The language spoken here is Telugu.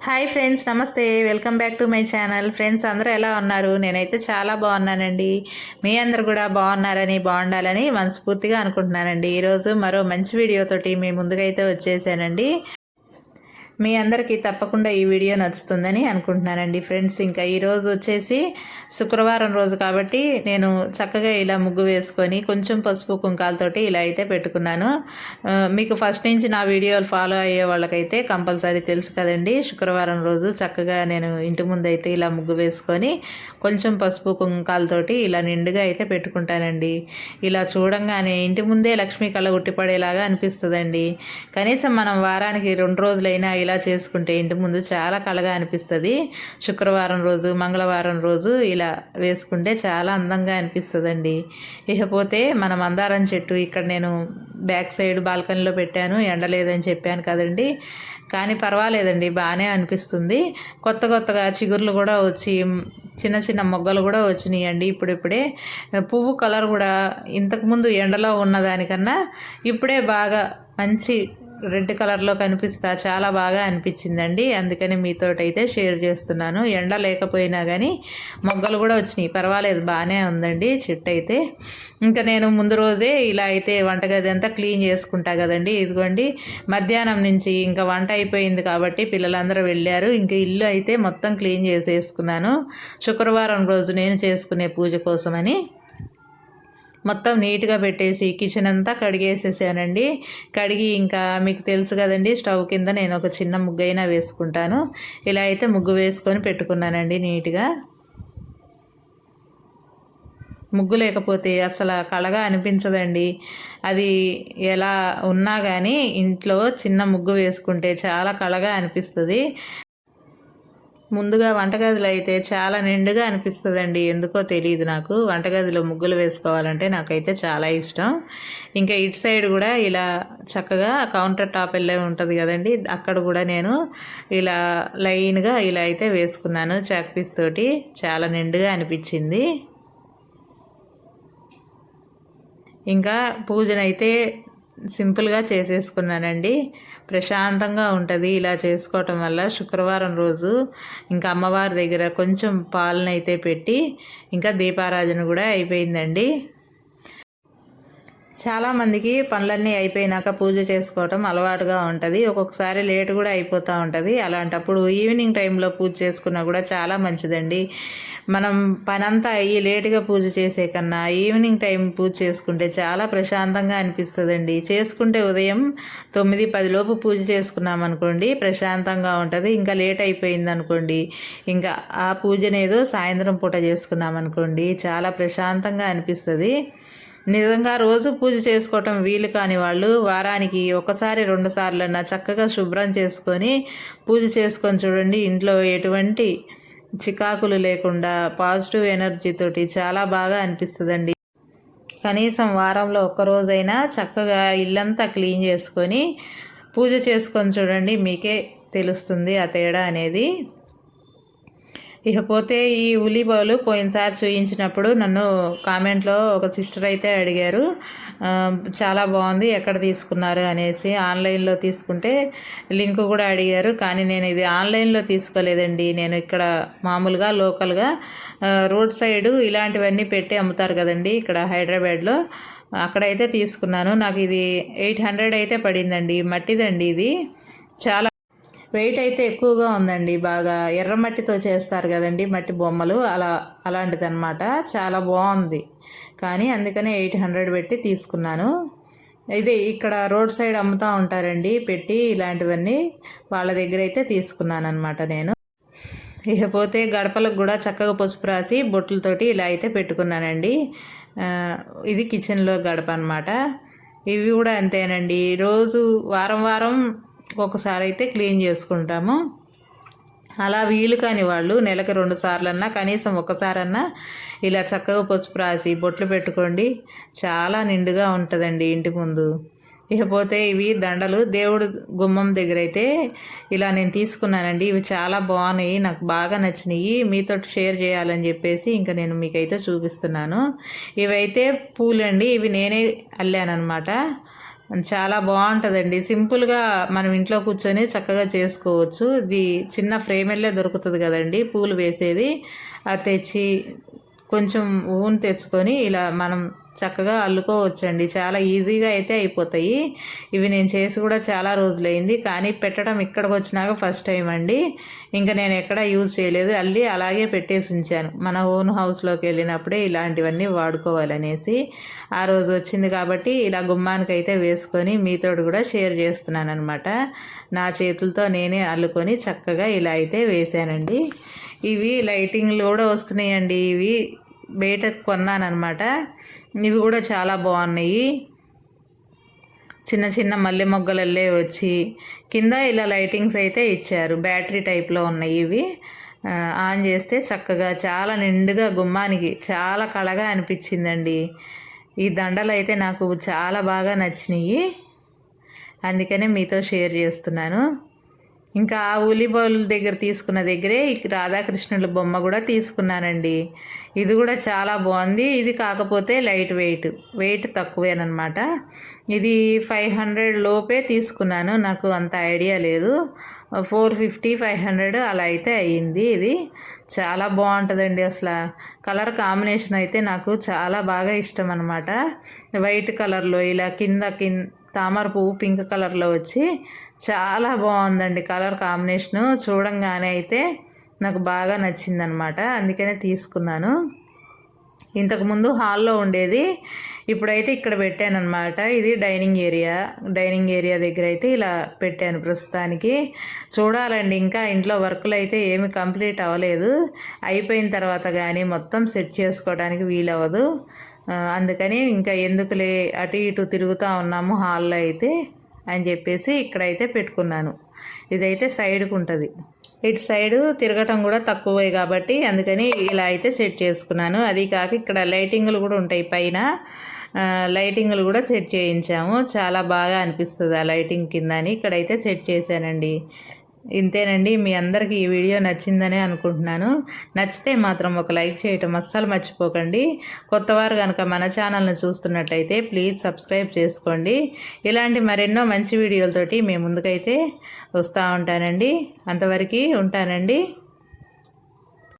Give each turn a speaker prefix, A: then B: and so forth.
A: హాయ్ ఫ్రెండ్స్, నమస్తే. Welcome back to my channel. Friends, అందరూ ఎలా ఉన్నారు? నేనైతే చాలా బాగున్నానండి. మీ అందరు కూడా బాగున్నారని, బాగుండాలని మనస్ఫూర్తిగా అనుకుంటున్నానండి. ఈరోజు మరో మంచి వీడియోతోటి మీ ముందుకైతే వచ్చేసానండి. మీ అందరికీ తప్పకుండా ఈ వీడియో నచ్చుతుందని అనుకుంటున్నానండి. ఫ్రెండ్స్, ఇంకా ఈరోజు వచ్చేసి శుక్రవారం రోజు కాబట్టి నేను చక్కగా ఇలా ముగ్గు వేసుకొని కొంచెం పసుపు కుంకాలతోటి ఇలా అయితే పెట్టుకున్నాను. మీకు ఫస్ట్ నుంచి నా వీడియోలు ఫాలో అయ్యే వాళ్ళకైతే కంపల్సరీ తెలుసు కదండి. శుక్రవారం రోజు చక్కగా నేను ఇంటి ముందు అయితే ఇలా ముగ్గు వేసుకొని కొంచెం పసుపు కుంకాలతోటి ఇలా నిండుగా అయితే పెట్టుకుంటానండి. ఇలా చూడంగానే ఇంటి ముందే లక్ష్మీ కళ ఉట్టిపడేలాగా అనిపిస్తుందండి. కనీసం మనం వారానికి 2 రోజులైనా ఇలా చేసుకుంటే ఇంటి ముందు చాలా కళగా అనిపిస్తుంది. శుక్రవారం రోజు, మంగళవారం రోజు ఇలా వేసుకుంటే చాలా అందంగా అనిపిస్తుందండి. ఇకపోతే మన మందారం చెట్టు ఇక్కడ నేను బ్యాక్ సైడ్ బాల్కనీలో పెట్టాను. ఎండలేదని చెప్పాను కదండి, కానీ పర్వాలేదండి, బాగానే అనిపిస్తుంది. కొత్తగా చిగుర్లు కూడా వచ్చి చిన్న చిన్న మొగ్గలు కూడా వచ్చినాయండి. ఇప్పుడిప్పుడే పువ్వు కలర్ కూడా ఇంతకుముందు ఎండలో ఉన్నదానికన్నా ఇప్పుడే బాగా మంచి రెడ్ కలర్లో కనిపిస్తా చాలా బాగా అనిపించిందండి. అందుకని మీతోటైతే షేర్ చేస్తున్నాను. ఎండ లేకపోయినా కానీ మొగ్గలు కూడా వచ్చినాయి, పర్వాలేదు, బాగానే ఉందండి చెట్టు అయితే. ఇంకా నేను ముందు రోజే ఇలా అయితే వంటగది అంతా క్లీన్ చేసుకుంటా కదండి. ఇదిగోండి, మధ్యాహ్నం నుంచి ఇంకా వంట అయిపోయింది కాబట్టి పిల్లలందరూ వెళ్ళారు. ఇంకా ఇల్లు అయితే మొత్తం క్లీన్ చేసేసుకున్నాను. శుక్రవారం రోజు నేను చేసుకునే పూజ కోసమని మొత్తం నీట్గా పెట్టేసి కిచెన్ అంతా కడిగేసేసానండి. కడిగి ఇంకా మీకు తెలుసు కదండి, స్టవ్ కింద నేను ఒక చిన్న ముగ్గు అయినా వేసుకుంటాను. ఇలా అయితే ముగ్గు వేసుకొని పెట్టుకున్నానండి. నీట్గా ముగ్గు లేకపోతే అసలు కళగా అనిపించదండి. అది ఎలా ఉన్నా కానీ ఇంట్లో చిన్న ముగ్గు వేసుకుంటే చాలా కళగా అనిపిస్తుంది. ముందుగా వంటగదిలో అయితే చాలా నిండుగా అనిపిస్తుందండి. ఎందుకో తెలియదు, నాకు వంటగదిలో ముగ్గులు వేసుకోవాలంటే నాకైతే చాలా ఇష్టం. ఇంకా ఇటు సైడ్ కూడా ఇలా చక్కగా కౌంటర్ టాప్ వెళ్ళే ఉంటుంది కదండి, అక్కడ కూడా నేను ఇలా లైన్గా ఇలా అయితే వేసుకున్నాను చాక్ పీస్ తోటి. చాలా నిండుగా అనిపించింది. ఇంకా పూజనైతే సింపుల్గా చేసేసుకున్నానండి. ప్రశాంతంగా ఉంటుంది ఇలా చేసుకోవటం వల్ల. శుక్రవారం రోజు ఇంకా అమ్మవారి దగ్గర కొంచెం పాలనైతే పెట్టి ఇంకా దీపారాధన కూడా అయిపోయిందండి. చాలామందికి పనులన్నీ అయిపోయినాక పూజ చేసుకోవటం అలవాటుగా ఉంటుంది. ఒక్కొక్కసారి లేట్ కూడా అయిపోతూ ఉంటుంది. అలాంటప్పుడు ఈవినింగ్ టైంలో పూజ చేసుకున్నా కూడా చాలా మంచిదండి. మనం పనంతా అయ్యి లేటుగా పూజ చేసే కన్నా ఈవినింగ్ టైం పూజ చేసుకుంటే చాలా ప్రశాంతంగా అనిపిస్తుందండి. చేసుకుంటే ఉదయం 9-10 లోపు పూజ చేసుకున్నాం అనుకోండి, ప్రశాంతంగా ఉంటుంది. ఇంకా లేట్ అయిపోయింది అనుకోండి, ఇంకా ఆ పూజనేదో సాయంత్రం పూట చేసుకున్నాం అనుకోండి, చాలా ప్రశాంతంగా అనిపిస్తుంది. నిజంగా రోజు పూజ చేసుకోవటం వీలు కాని వాళ్ళు వారానికి 1-2 సార్లన్నా చక్కగా శుభ్రం చేసుకొని పూజ చేసుకొని చూడండి. ఇంట్లో ఎటువంటి చికాకులు లేకుండా పాజిటివ్ ఎనర్జీతోటి చాలా బాగా అనిపిస్తుందండి. కనీసం వారంలో 1 రోజైనా చక్కగా ఇల్లంతా క్లీన్ చేసుకొని పూజ చేసుకొని చూడండి, మీకే తెలుస్తుంది ఆ తేడా అనేది. ఇకపోతే ఈ ఉల్లిపాయలు పోయినసారి చూయించినప్పుడు నన్ను కామెంట్లో ఒక సిస్టర్ అయితే అడిగారు, చాలా బాగుంది, ఎక్కడ తీసుకున్నారు అనేసి. ఆన్లైన్లో తీసుకుంటే లింక్ కూడా అడిగారు, కానీ నేను ఇది ఆన్లైన్లో తీసుకోలేదండి. నేను ఇక్కడ మామూలుగా లోకల్గా రోడ్ సైడు ఇలాంటివన్నీ పెట్టి అమ్ముతారు కదండి ఇక్కడ హైదరాబాద్లో, అక్కడైతే తీసుకున్నాను. నాకు ఇది 800 అయితే పడిందండి. మట్టిదండి ఇది. చాలా వెయిట్ అయితే ఎక్కువగా ఉందండి. బాగా ఎర్రమట్టితో చేస్తారు కదండి మట్టి బొమ్మలు, అలాంటిదన్నమాట. చాలా బాగుంది, కానీ అందుకనే 800 పెట్టి తీసుకున్నాను. ఇది ఇక్కడ రోడ్ సైడ్ అమ్ముతూ ఉంటారండి పెట్టి ఇలాంటివన్నీ, వాళ్ళ దగ్గర అయితే తీసుకున్నాను అనమాట నేను. ఇకపోతే గడపలకు కూడా చక్కగా పసుపు రాసి బొట్లతోటి ఇలా అయితే పెట్టుకున్నానండి. ఇది కిచెన్లో గడప అనమాట. ఇవి కూడా అంతేనండి. రోజు వారం ఒకసారి అయితే క్లీన్ చేసుకుంటాము. అలా వీలు కాని వాళ్ళు నెలకు 2 సార్లన్నా కనీసం 1 సారన్నా ఇలా చక్కగా పసుపు రాసి బొట్లు పెట్టుకోండి, చాలా నిండుగా ఉంటుందండి ఇంటి ముందు. ఇకపోతే ఇవి దండలు దేవుడు గుమ్మం దగ్గర అయితే ఇలా నేను తీసుకున్నానండి. ఇవి చాలా బాగున్నాయి, నాకు బాగా నచ్చినాయి. మీతో షేర్ చేయాలని చెప్పేసి ఇంకా నేను మీకైతే చూపిస్తున్నాను. ఇవైతే పూలండి, ఇవి నేనే అల్లానమాట. చాలా బాగుంటుందండి. సింపుల్గా మనం ఇంట్లో కూర్చొని చక్కగా చేసుకోవచ్చు. ఇది చిన్న ఫ్రేమెల్లే దొరుకుతుంది కదండి పూలు వేసేది, అది తెచ్చి కొంచెం ఊన్ తెచ్చుకొని ఇలా మనం చక్కగా అల్లుకోవచ్చండి. చాలా ఈజీగా అయితే అయిపోతాయి. ఇవి నేను చేసి కూడా చాలా రోజులైంది, కానీ పెట్టడం ఇక్కడికి వచ్చినాక ఫస్ట్ టైం అండి. ఇంకా నేను ఎక్కడా యూజ్ చేయలేదు, అల్లి అలాగే పెట్టేసి ఉంచాను. మన ఓన్ హౌస్లోకి వెళ్ళినప్పుడే ఇలాంటివన్నీ వాడుకోవాలనేసి ఆ రోజు వచ్చింది కాబట్టి ఇలా గుమ్మానికి అయితే వేసుకొని మీతో కూడా షేర్ చేస్తున్నాను అనమాట. నా చేతులతో నేనే అల్లుకొని చక్కగా ఇలా అయితే వేసానండి. ఇవి లైటింగ్లు కూడా వస్తున్నాయండి. ఇవి బయట కొన్నానమాట. ఇవి కూడా చాలా బాగున్నాయి. చిన్న చిన్న మల్లె మొగ్గలల్లే వచ్చి కింద ఇలా లైటింగ్స్ అయితే ఇచ్చారు. బ్యాటరీ టైప్లో ఉన్నాయి ఇవి. ఆన్ చేస్తే చక్కగా చాలా నిండుగా గుమ్మానికి చాలా కళగా అనిపించిందండి. ఈ దండలు అయితే నాకు చాలా బాగా నచ్చినాయి, అందుకనే మీతో షేర్ చేస్తున్నాను. ఇంకా ఆ ఉలిబౌల్ దగ్గర తీసుకున్న దగ్గరే రాధాకృష్ణుల బొమ్మ కూడా తీసుకున్నానండి. ఇది కూడా చాలా బాగుంది. ఇది కాకపోతే లైట్ వెయిట్ తక్కువేనమాట. ఇది 500 లోపే తీసుకున్నాను, నాకు అంత ఐడియా లేదు. 450, 500 అలా అయితే అయ్యింది. ఇది చాలా బాగుంటుందండి. అసలు కలర్ కాంబినేషన్ అయితే నాకు చాలా బాగా ఇష్టం అనమాట. వైట్ కలర్లో ఇలా కింద తామర పువ్వు పింక్ కలర్లో వచ్చి చాలా బాగుందండి కలర్ కాంబినేషను. చూడంగానే అయితే నాకు బాగా నచ్చిందనమాట, అందుకనే తీసుకున్నాను. ఇంతకుముందు హాల్లో ఉండేది, ఇప్పుడైతే ఇక్కడ పెట్టానమాట. ఇది డైనింగ్ ఏరియా దగ్గర అయితే ఇలా పెట్టాను ప్రస్తుతానికి. చూడాలండి, ఇంకా ఇంట్లో వర్కులు అయితే ఏమి కంప్లీట్ అవ్వలేదు. అయిపోయిన తర్వాత కానీ మొత్తం సెట్ చేసుకోవడానికి వీలవ్వదు. అందుకని ఇంకా ఎందుకులే అటు ఇటు తిరుగుతూ ఉన్నాము హాల్లో అయితే అని చెప్పేసి ఇక్కడైతే పెట్టుకున్నాను. ఇదైతే సైడ్కు ఉంటుంది, ఇటు సైడు తిరగటం కూడా తక్కువే కాబట్టి అందుకని ఇలా అయితే సెట్ చేసుకున్నాను. అది కాక ఇక్కడ లైటింగ్లు కూడా ఉంటాయి, పైన లైటింగ్లు కూడా సెట్ చేయించాము. చాలా బాగా అనిపిస్తుంది ఆ లైటింగ్ కింద అని ఇక్కడైతే సెట్ చేశానండి. ఇంతేనండి. మీ అందరికీ ఈ వీడియో నచ్చిందనే అనుకుంటున్నాను. నచ్చితే మాత్రం ఒక లైక్ చేయటం అస్సలు మర్చిపోకండి. కొత్తవారు కనుక మన ఛానల్ని చూస్తున్నట్లయితే ప్లీజ్ సబ్స్క్రైబ్ చేసుకోండి. ఇలాంటి మరెన్నో మంచి వీడియోలతోటి మేము ముందుకైతే వస్తూ ఉంటానండి. అంతవరకు ఉంటానండి.